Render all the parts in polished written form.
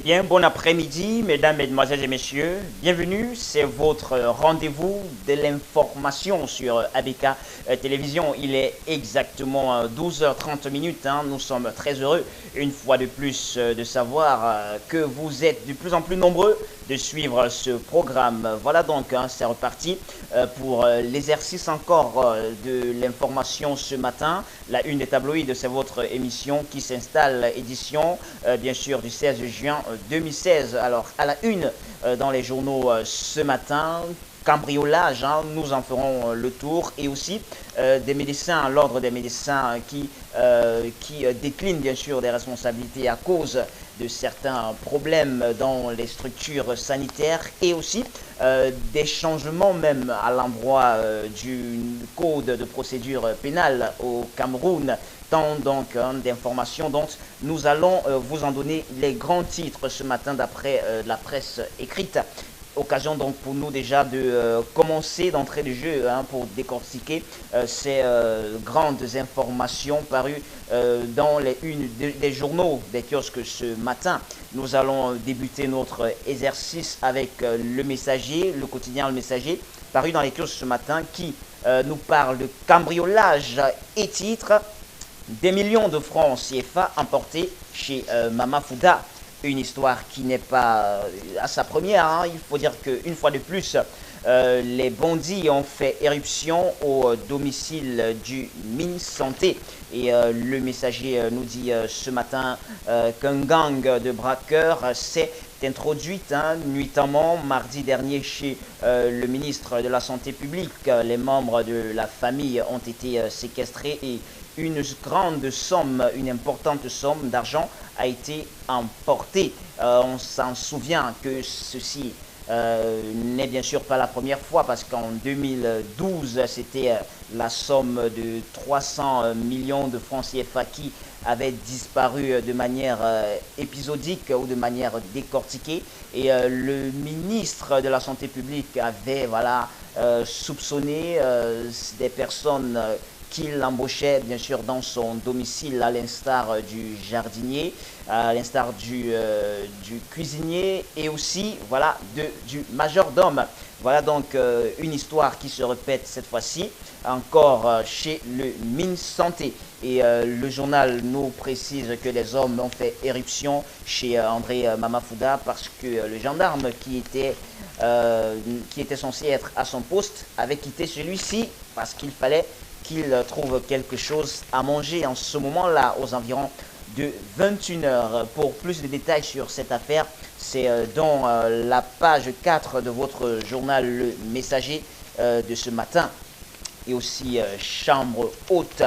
bien, bon après-midi, mesdames, mesdemoiselles et messieurs. Bienvenue, c'est votre rendez-vous de l'information sur ABK Télévision. Il est exactement 12h30 minutes. Nous sommes très heureux, une fois de plus, de savoir que vous êtes de plus en plus nombreux de suivre ce programme. Voilà donc, c'est reparti pour l'exercice encore de l'information ce matin. La une des tabloïds, c'est votre émission qui s'installe, édition bien sûr du 16 juin 2016. Alors à la une dans les journaux ce matin, cambriolage, nous en ferons le tour, et aussi des médecins, l'ordre des médecins qui déclinent bien sûr des responsabilités à cause de certains problèmes dans les structures sanitaires, et aussi des changements même à l'endroit du code de procédure pénale au Cameroun. Tant donc d'informations dont nous allons vous en donner les grands titres ce matin d'après la presse écrite. Occasion donc pour nous déjà de commencer d'entrée de jeu pour décortiquer ces grandes informations parues dans les unes des journaux des kiosques ce matin. Nous allons débuter notre exercice avec Le Messager, le quotidien Le Messager, paru dans les kiosques ce matin, qui nous parle de cambriolage et titre des millions de francs CFA emportés chez Mama Fouda. Une histoire qui n'est pas à sa première. Il faut dire qu'une fois de plus, les bandits ont fait éruption au domicile du ministre Santé. Et Le Messager nous dit ce matin qu'un gang de braqueurs s'est introduite nuitamment mardi dernier chez le ministre de la Santé publique. Les membres de la famille ont été séquestrés et une grande somme, une importante somme d'argent a été emportée. On s'en souvient que ceci n'est bien sûr pas la première fois, parce qu'en 2012, c'était la somme de 300 millions de francs CFA qui avait disparu de manière épisodique ou de manière décortiquée. Et le ministre de la Santé publique avait soupçonné des personnes qui l'embauchait bien sûr dans son domicile, à l'instar du jardinier, à l'instar du cuisinier, et aussi du majordome. Voilà donc une histoire qui se répète cette fois-ci encore chez le ministre Santé. Et le journal nous précise que les hommes ont fait éruption chez André Mama Fouda, parce que le gendarme qui était censé être à son poste avait quitté celui-ci parce qu'il fallait qu'il trouve quelque chose à manger en ce moment-là, aux environs de 21h. Pour plus de détails sur cette affaire, c'est dans la page 4 de votre journal Le Messager de ce matin. Et aussi Chambre haute,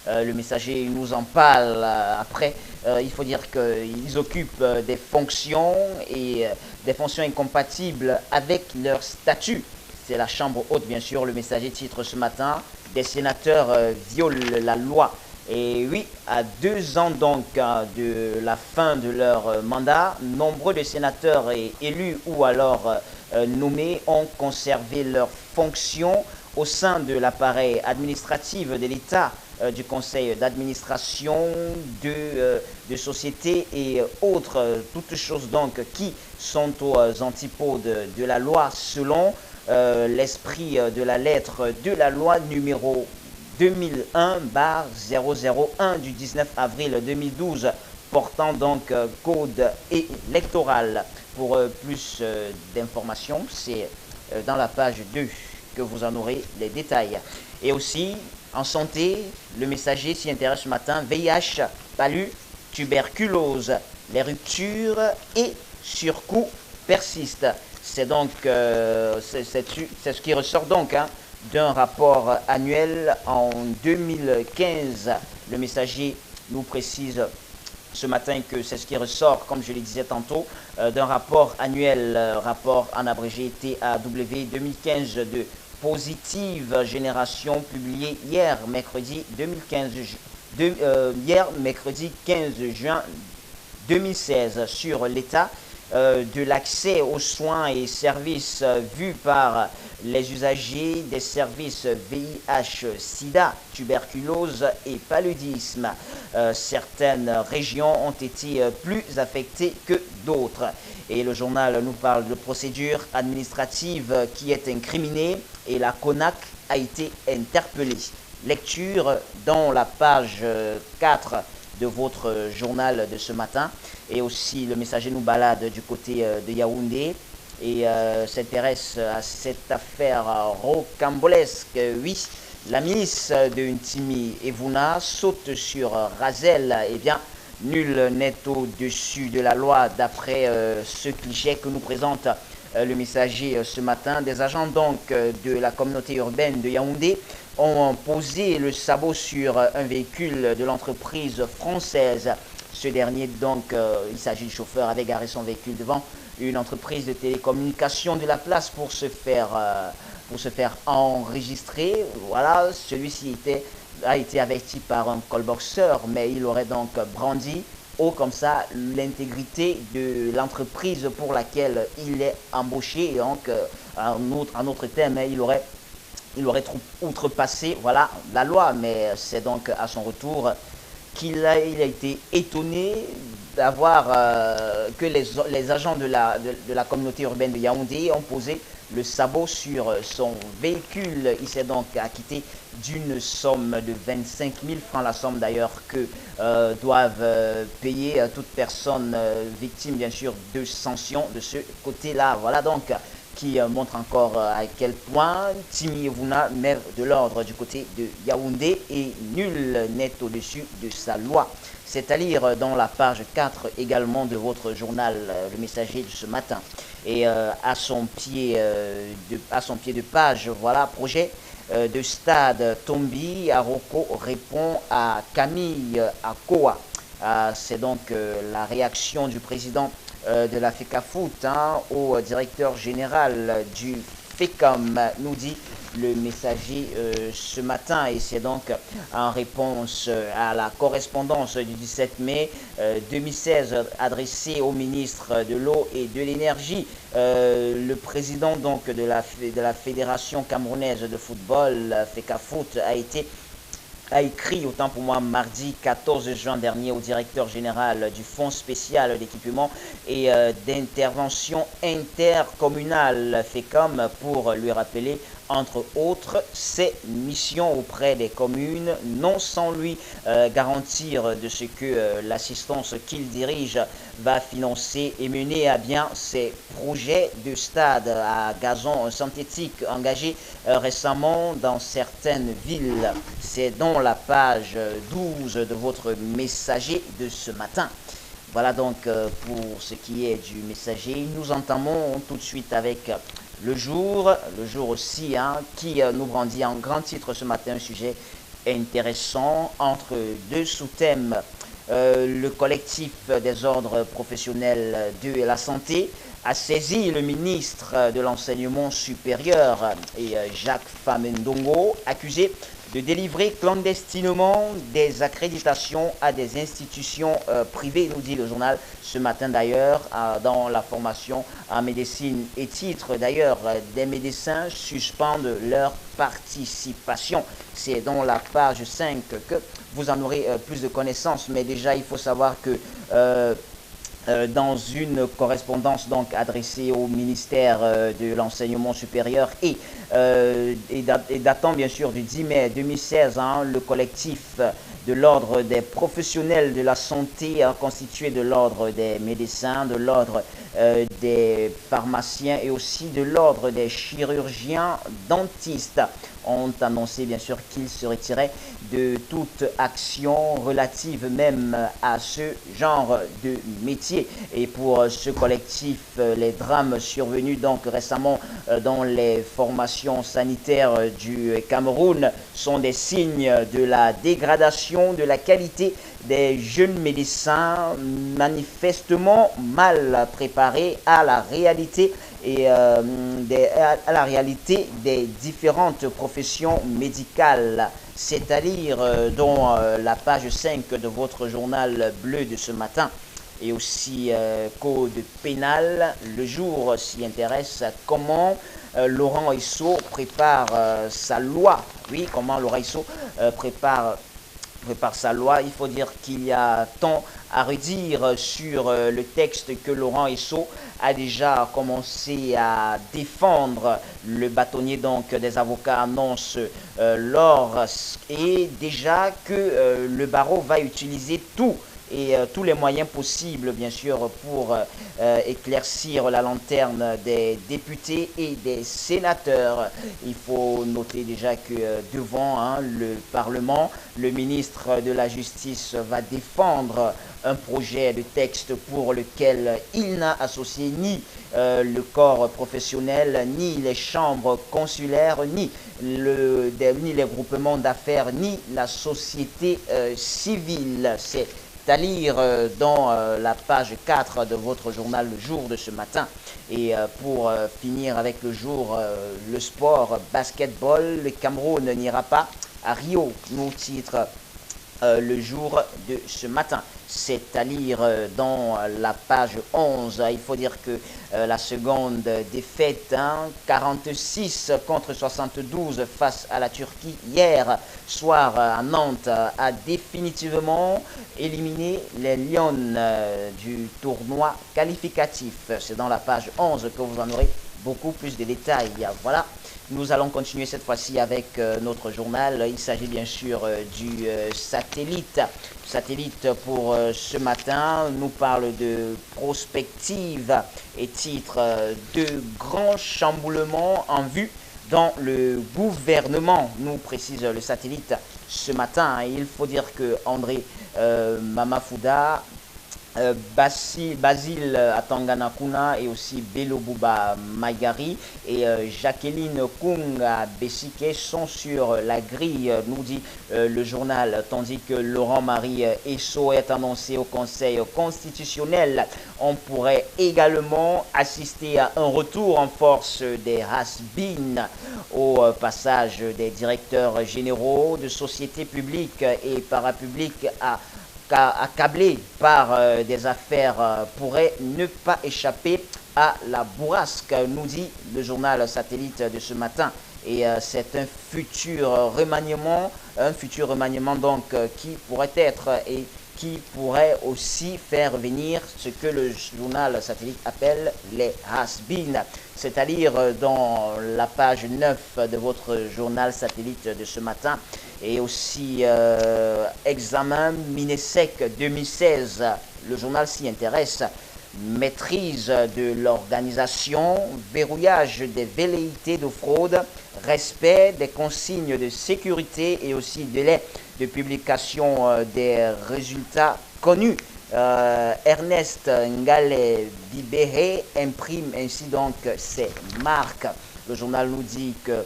Le Messager nous en parle après. Il faut dire qu'ils occupent des fonctions, et des fonctions incompatibles avec leur statut. C'est la Chambre haute, bien sûr. Le Messager titre ce matin: des sénateurs violent la loi. Et oui, à 2 ans donc de la fin de leur mandat, nombreux de sénateurs élus ou alors nommés ont conservé leurs fonctions au sein de l'appareil administratif de l'État, du conseil d'administration, de sociétés et autres, toutes choses donc qui sont aux antipodes de la loi, selon l'esprit de la lettre de la loi numéro 2001/001 du 19 avril 2012, portant donc code électoral. Pour plus d'informations, c'est dans la page 2 que vous en aurez les détails. Et aussi, en santé, Le Messager s'y intéresse ce matin: VIH, palu, tuberculose, les ruptures et surcoûts persistent. C'est donc c'est ce qui ressort donc d'un rapport annuel en 2015. Le Messager nous précise ce matin que c'est ce qui ressort, comme je le disais tantôt, d'un rapport annuel, rapport en abrégé TAW 2015 de Positive Génération, publié hier mercredi 15 juin 2016, sur l'état de l'accès aux soins et services vus par les usagers des services VIH, sida, tuberculose et paludisme. certaines régions ont été plus affectées que d'autres. Et le journal nous parle de procédure administrative qui est incriminée et la CONAC a été interpellée. Lecture dans la page 4 de votre journal de ce matin. Et aussi le messager nous balade du côté de Yaoundé et s'intéresse à cette affaire rocambolesque. Oui, la ministre de Ntimi Evuna saute sur Razel. Eh bien, nul n'est au-dessus de la loi d'après ce cliché que nous présente le messager ce matin. Des agents donc de la communauté urbaine de Yaoundé ont posé le sabot sur un véhicule de l'entreprise française. Ce dernier donc, il s'agit du chauffeur, avait garé son véhicule devant une entreprise de télécommunication de la place pour se faire enregistrer. Voilà, celui-ci a été averti par un callboxer, mais il aurait donc brandi haut comme ça l'intégrité de l'entreprise pour laquelle il est embauché. Et donc, en autre terme, il aurait outrepassé voilà, la loi, mais c'est donc à son retour qu'il a été étonné d'avoir que les agents de la communauté urbaine de Yaoundé ont posé le sabot sur son véhicule. Il s'est donc acquitté d'une somme de 25 000 francs, la somme d'ailleurs que doivent payer toute personne victime bien sûr de sanctions de ce côté-là. Voilà donc qui montre encore à quel point Timi Evuna met de l'ordre du côté de Yaoundé et nul n'est au-dessus de sa loi. C'est à lire dans la page 4 également de votre journal Le Messager de ce matin. Et à son pied de page, voilà, projet de stade Tombi, Aroko répond à Camille Akoa. C'est donc la réaction du président de la FECAFOOT au directeur général du FECOM, nous dit le messager ce matin. Et c'est donc en réponse à la correspondance du 17 mai 2016 adressée au ministre de l'eau et de l'énergie. Le président donc de la Fédération camerounaise de football, FECAFOOT, a écrit, autant pour moi, mardi 14 juin dernier au directeur général du Fonds spécial d'équipement et d'intervention intercommunale FECOM pour lui rappeler, entre autres, ses missions auprès des communes, non sans lui garantir de ce que l'assistance qu'il dirige va financer et mener à bien ses projets de stade à gazon synthétique engagés récemment dans certaines villes. C'est dans la page 12 de votre messager de ce matin. Voilà donc pour ce qui est du messager. Nous entamons tout de suite avec le jour aussi, qui nous brandit en grand titre ce matin un sujet intéressant entre deux sous-thèmes. Le collectif des ordres professionnels de la santé a saisi le ministre de l'enseignement supérieur et Jacques Famendongo, accusé de délivrer clandestinement des accréditations à des institutions privées, nous dit le journal ce matin d'ailleurs, dans la formation en médecine et titre. D'ailleurs, des médecins suspendent leur participation. C'est dans la page 5 que vous en aurez plus de connaissances, mais déjà il faut savoir que dans une correspondance donc adressée au ministère de l'enseignement supérieur et datant bien sûr du 10 mai 2016, le collectif de l'ordre des professionnels de la santé constitué de l'ordre des médecins, de l'ordre des pharmaciens et aussi de l'ordre des chirurgiens dentistes ont annoncé bien sûr qu'ils se retiraient de toute action relative même à ce genre de métier. Et pour ce collectif, les drames survenus donc récemment dans les formations sanitaires du Cameroun sont des signes de la dégradation de la qualité des jeunes médecins manifestement mal préparés à la réalité et à la réalité des différentes professions médicales. C'est-à-dire dans la page 5 de votre journal bleu de ce matin. Et aussi code pénal, le jour s'y intéresse à comment Laurent Esso prépare sa loi. Oui, comment Laurent Esso prépare prépare sa loi. Il faut dire qu'il y a tant à redire sur le texte que Laurent Esso a déjà commencé à défendre. Le bâtonnier donc des avocats annonce lors et déjà que le barreau va utiliser tous les moyens possibles, bien sûr, pour éclaircir la lanterne des députés et des sénateurs. Il faut noter déjà que devant le Parlement, le ministre de la Justice va défendre un projet de texte pour lequel il n'a associé ni le corps professionnel, ni les chambres consulaires, ni les groupements d'affaires, ni la société civile. C'est à lire dans la page 4 de votre journal Le Jour de ce matin. Et pour finir avec le sport basketball, le Cameroun n'ira pas à Rio, nous titre Le Jour de ce matin. C'est à lire dans la page 11. Il faut dire que la seconde défaite, 46 contre 72 face à la Turquie hier soir à Nantes, a définitivement éliminé les Lions du tournoi qualificatif. C'est dans la page 11 que vous en aurez beaucoup plus de détails. Voilà. Nous allons continuer cette fois-ci avec notre journal. Il s'agit bien sûr du satellite. Satellite pour ce matin nous parle de prospective et titre de grands chamboulements en vue dans le gouvernement, nous précise le satellite ce matin. Il faut dire que André Mamafouda, Basile Atanganakuna et aussi Belobuba Magari et Jacqueline Kunga Bessike sont sur la grille, nous dit le journal, tandis que Laurent-Marie Esso est annoncé au Conseil constitutionnel. On pourrait également assister à un retour en force des has-been au passage des directeurs généraux de sociétés publiques et parapubliques accablés par des affaires pourraient ne pas échapper à la bourrasque, nous dit le journal satellite de ce matin. Et c'est un futur remaniement donc qui pourrait être et qui pourrait aussi faire venir ce que le journal satellite appelle les has-been. C'est à lire dans la page 9 de votre journal satellite de ce matin. Et aussi examen Minesec 2016, le journal s'y intéresse. Maîtrise de l'organisation, verrouillage des velléités de fraude, respect des consignes de sécurité et aussi délai de publication des résultats connus. Ernest Ngale Bibere imprime ainsi donc ses marques. Le journal nous dit que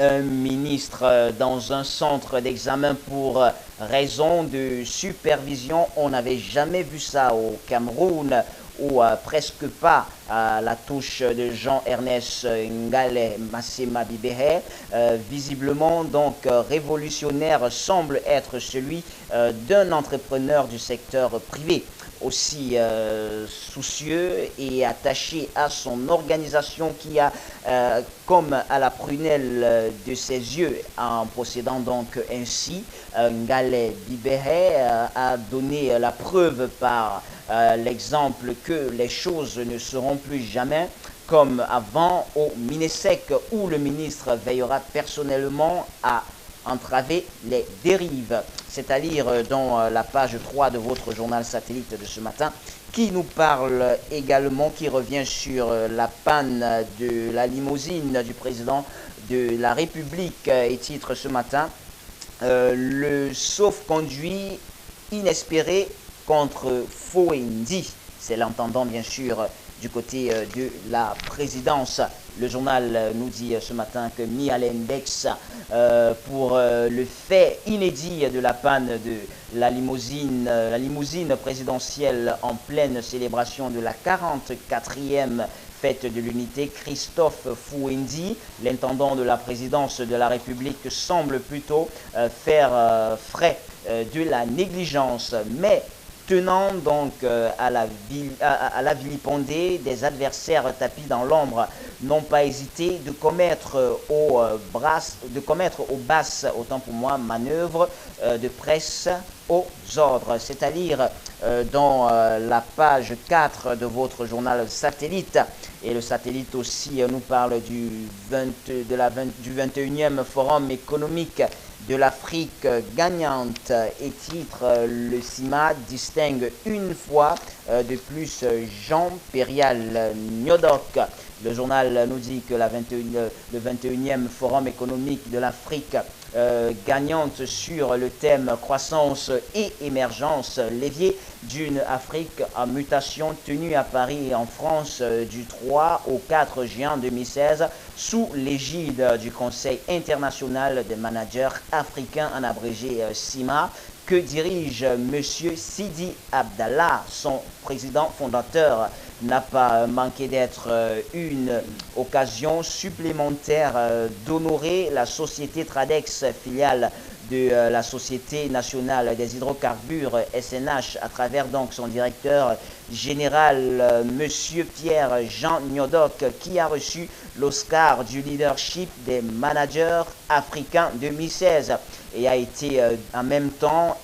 un ministre dans un centre d'examen pour raison de supervision, on n'avait jamais vu ça au Cameroun, ou presque pas, à la touche de Jean-Ernest Ngale Massema Bibere. Visiblement donc révolutionnaire semble être celui d'un entrepreneur du secteur privé, aussi soucieux et attaché à son organisation qui a comme à la prunelle de ses yeux, en procédant donc ainsi, Ngale Bibere a donné la preuve par l'exemple que les choses ne seront plus jamais comme avant au Minesec, où le ministre veillera personnellement à entraver les dérives. C'est à lire dans la page 3 de votre journal satellite de ce matin, qui nous parle également, qui revient sur la panne de la limousine du président de la République et titre ce matin le sauf-conduit inespéré contre Fouendi. C'est l'entendant bien sûr du côté de la présidence. Le journal nous dit ce matin que mis à l'index pour le fait inédit de la panne de la limousine présidentielle en pleine célébration de la 44e fête de l'unité. Christophe Fouendi, l'intendant de la présidence de la République, semble plutôt faire frais de la négligence. Mais tenant donc à la vilipender des adversaires tapis dans l'ombre, n'ont pas hésité de commettre aux basses, autant pour moi, manœuvres de presse aux ordres, c'est-à-dire dans la page 4 de votre journal Satellite. Et le Satellite aussi nous parle du 21e Forum économique de l'Afrique gagnante et titre le CIMA distingue une fois de plus Jean Périal Nyodok. Le journal nous dit que le 21e Forum économique de l'Afrique gagnante sur le thème croissance et émergence, levier d'une Afrique en mutation, tenue à Paris et en France du 3 au 4 juin 2016 sous l'égide du Conseil international des managers africains, en abrégé CIMA, que dirige M. Sidi Abdallah, son président fondateur. N'a pas manqué d'être une occasion supplémentaire d'honorer la société Tradex, filiale de la Société nationale des hydrocarbures SNH, à travers donc son directeur général, M. Pierre-Jean Nyodok, qui a reçu l'Oscar du leadership des managers africains 2016 et a été en même temps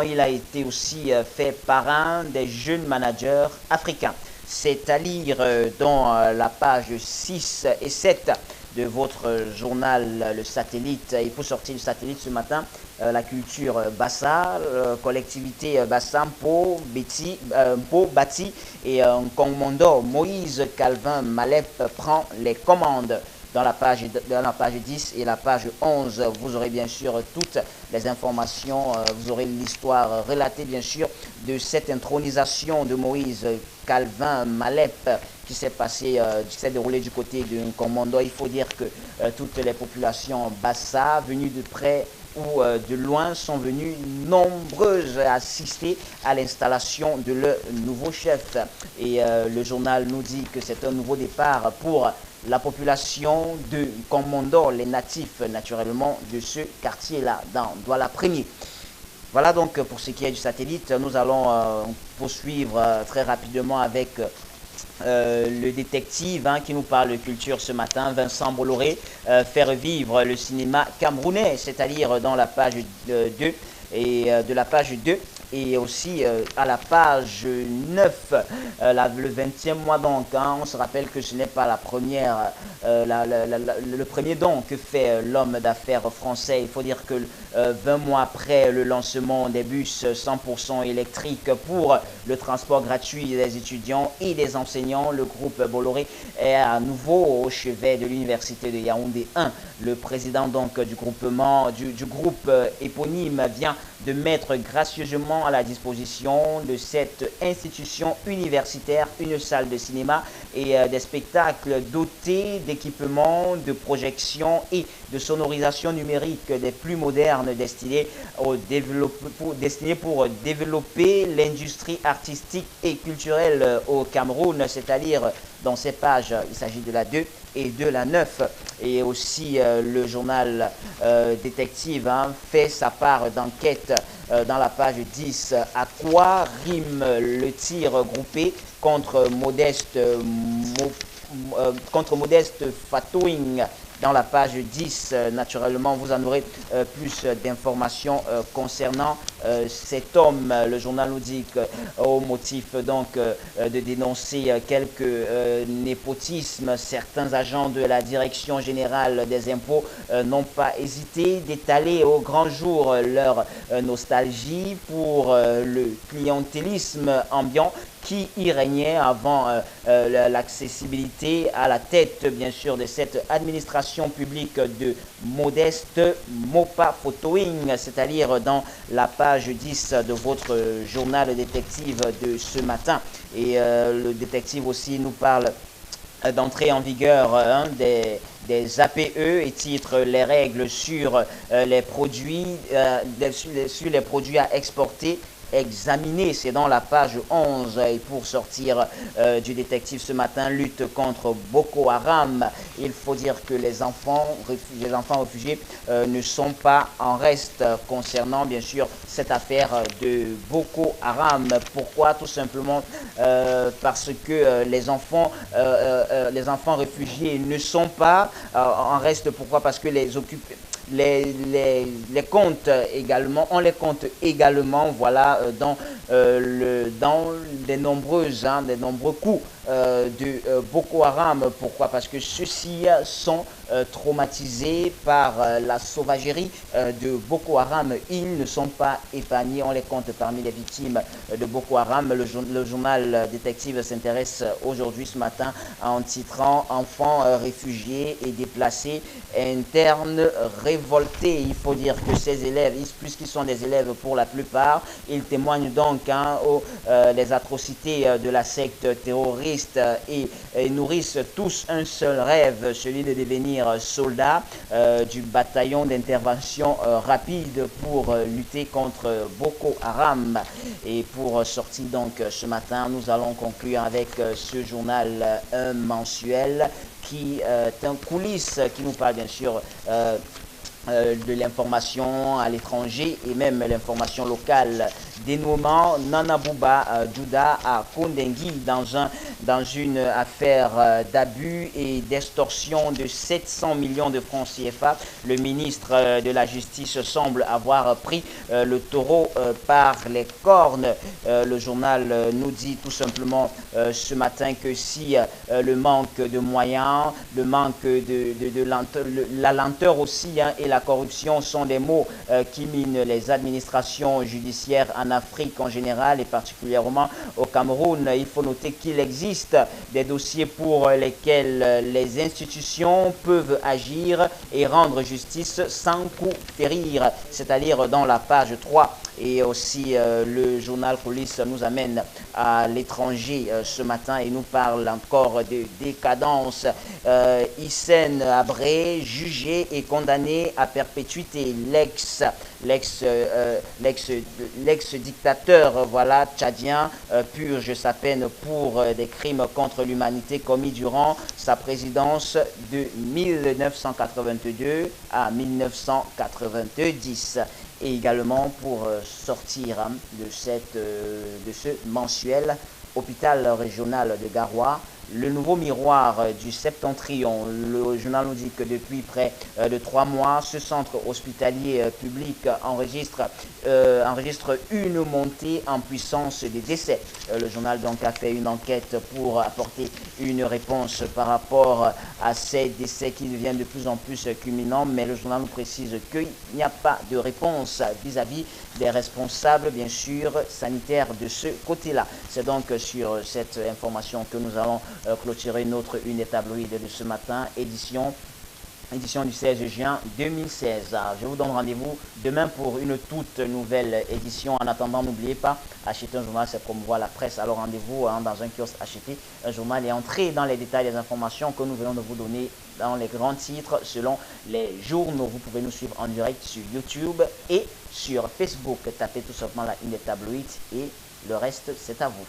il a été aussi fait parrain des jeunes managers africains. C'est à lire dans la page 6 et 7 de votre journal Le Satellite. Il faut sortir le Satellite ce matin. La culture Bassa, collectivité Bassa, Mpo, Bati et Kongmondo. Moïse Calvin Malep prend les commandes. Dans la page 10 et la page 11, vous aurez bien sûr toutes les informations, vous aurez l'histoire relatée bien sûr de cette intronisation de Moïse Calvin Malep qui s'est déroulée du côté de Nkomondo. Il faut dire que toutes les populations Bassa, venues de près ou de loin, sont venues nombreuses à assister à l'installation de leur nouveau chef. Et le journal nous dit que c'est un nouveau départ pour la population de Nkomondo, les natifs naturellement de ce quartier-là, dans Douala-Premier. Voilà donc pour ce qui est du Satellite. Nous allons poursuivre très rapidement avec le détective qui nous parle de culture ce matin, Vincent Bolloré, faire vivre le cinéma camerounais, c'est-à-dire dans la page 2 et de la page 2 et aussi à la page 9, le 20e mois donc. On se rappelle que ce n'est pas la première, le premier don que fait l'homme d'affaires français. Il faut dire que 20 mois après le lancement des bus 100% électriques pour le transport gratuit des étudiants et des enseignants, le groupe Bolloré est à nouveau au chevet de l'université de Yaoundé 1. Le président donc du groupe éponyme vient de mettre gracieusement à la disposition de cette institution universitaire une salle de cinéma et des spectacles dotés d'équipements de projection et de sonorisation numérique des plus modernes destinés pour développer l'industrie artistique et culturelle au Cameroun, c'est-à-dire dans ces pages, il s'agit de la 2 et de la 9. Et aussi le journal détective fait sa part d'enquête dans la page 10. À quoi rime le tir groupé contre Modeste Fatouing? Dans la page 10, naturellement, vous en aurez plus d'informations concernant cet homme. Le journal nous dit qu'au motif donc de dénoncer quelques népotismes, certains agents de la Direction générale des impôts n'ont pas hésité d'étaler au grand jour leur nostalgie pour le clientélisme ambiant qui y régnait avant l'accessibilité à la tête, bien sûr, de cette administration publique de Modeste Mopa Photoing, c'est-à-dire dans la page 10 de votre journal détective de ce matin. Et le détective aussi nous parle d'entrée en vigueur des APE et titre les règles sur les produits à exporter examiner. C'est dans la page 11. Et pour sortir du détective ce matin, lutte contre Boko Haram. Il faut dire que les enfants réfugiés ne sont pas en reste concernant bien sûr cette affaire de Boko Haram. Pourquoi? Tout simplement parce que les enfants réfugiés ne sont pas en reste. Pourquoi? Parce que les comptes également, on les compte également, voilà, dans des nombreux coups de Boko Haram. Pourquoi? Parce que ceux-ci sont traumatisés par la sauvagerie de Boko Haram. Ils ne sont pas épargnés, on les compte parmi les victimes de Boko Haram. Le journal détective s'intéresse aujourd'hui, ce matin, en titrant Enfants réfugiés et déplacés, internes révoltés. Il faut dire que ces élèves, puisqu'ils sont des élèves pour la plupart, ils témoignent donc des atrocités de la secte terroriste et nourrissent tous un seul rêve, celui de devenir soldats du bataillon d'intervention rapide pour lutter contre Boko Haram. Et pour sortir donc ce matin, nous allons conclure avec ce journal mensuel qui est un coulisse qui nous parle bien sûr de l'information à l'étranger et même l'information locale. Dénouement Nana Bouba Douda à Kondengui dans une affaire d'abus et d'extorsion de 700 millions de francs CFA. Le ministre de la Justice semble avoir pris le taureau par les cornes. Le journal nous dit tout simplement ce matin que si le manque de moyens, le manque de lenteur, la lenteur aussi et la corruption sont des mots qui minent les administrations judiciaires en Afrique en général et particulièrement au Cameroun. Il faut noter qu'il existe des dossiers pour lesquels les institutions peuvent agir et rendre justice sans coup férir, c'est-à-dire dans la page 3. Et aussi le journal Police nous amène à l'étranger ce matin et nous parle encore de décadence. Hissène Habré, jugé et condamné à perpétuité. L'ex-dictateur voilà, tchadien purge sa peine pour des crimes contre l'humanité commis durant sa présidence de 1982 à 1990. Et également pour sortir de ce mensuel, hôpital régional de Garoua, le nouveau miroir du Septentrion. Le journal nous dit que depuis près de 3 mois, ce centre hospitalier public enregistre une montée en puissance des décès. Le journal donc a fait une enquête pour apporter une réponse par rapport à ces décès qui deviennent de plus en plus culminants, mais le journal nous précise qu'il n'y a pas de réponse vis-à-vis des responsables, bien sûr, sanitaires de ce côté-là. C'est donc sur cette information que nous allons clôturer notre une tabloïde de ce matin, édition du 16 juin 2016. Je vous donne rendez-vous demain pour une toute nouvelle édition. En attendant, n'oubliez pas, acheter un journal, c'est promouvoir la presse. Alors rendez-vous dans un kiosque, acheter un journal et entrer dans les détails des informations que nous venons de vous donner dans les grands titres selon les journaux. Vous pouvez nous suivre en direct sur YouTube et sur Facebook. Tapez tout simplement la une tabloïde et le reste, c'est à vous.